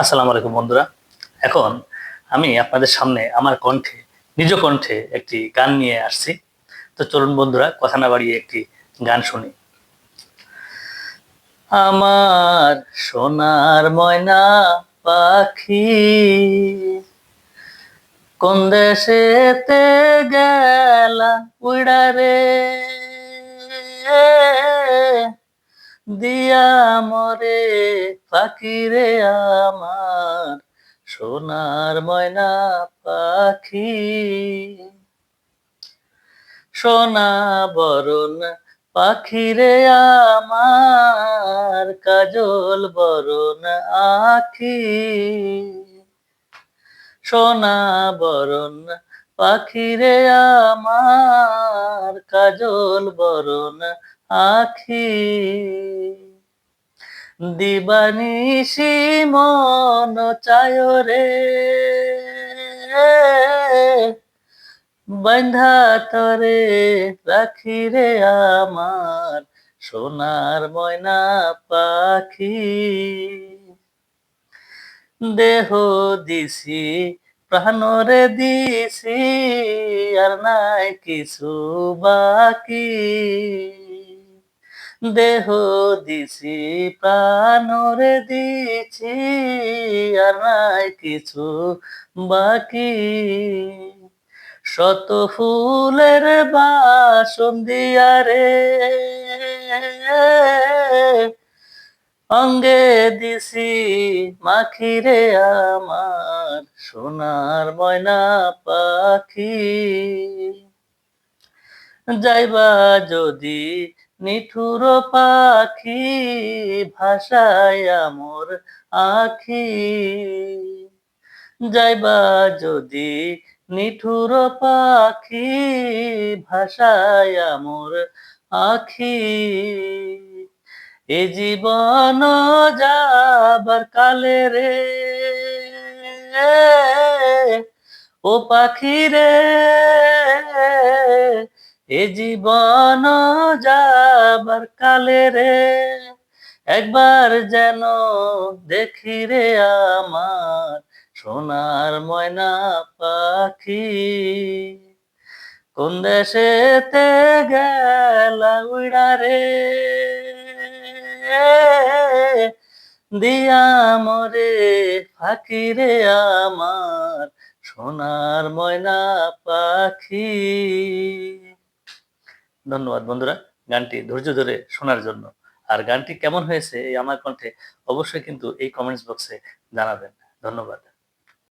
আসসালামু আলাইকুম বন্ধুরা। এখন আমি আপনাদের সামনে আমার কণ্ঠে, নিজ কণ্ঠে একটি গান নিয়ে আসছি। তো চলুন বন্ধুরা, কথা না বাড়িয়ে একটি গান শুনি। আমার সোনার ময়না পাখি কোন দেশেতে গেলা উইড়া রে, দিয়া মরে পাখি রে আমার সোনার ময়না পাখি। সোনা বরণ পাখি রে আমার কাজল বরণ আখি। সোনা বরণ পাখি রে আমার কাজল বরণ আখি। দিবানিশি মন চায় রে, বান্ধা তরে রাখি রে আমার সোনার ময়না পাখি। দেহ দিছি প্রাণরে দিছি আর নাই কিছু বাকি। দেহ দিছি প্রাণরে দিছি আর নাই কিছু বাকি। শত ফুলের বাসন দিয়া রে, অঙ্গে দিছি মাখি রে আমার সোনার ময়না পাখি। যাইবা যদি নিঠুর পাখি ভাষায় মোর আখি। যাইবা যদি নিঠুর পাখি ভাষায় মোর আখি। এ জীবন যাবার কালে রে, ও পাখি রে, এ জীবন যাবার কালে রে, একবার যেন দেখি রে আমার সোনার ময়না পাখি। কোন দেশেতে গেলা উইড়া রে, দিয়া মরে ফাঁকি রে আমার সোনার ময়না পাখি। ধন্যবাদ বন্ধুরা, গানটি ধৈর্য ধরে শোনার জন্য। আর গানটি কেমন হয়েছে এই আমার কণ্ঠে অবশ্যই কিন্তু এই কমেন্টস বক্সে জানাবেন। ধন্যবাদ।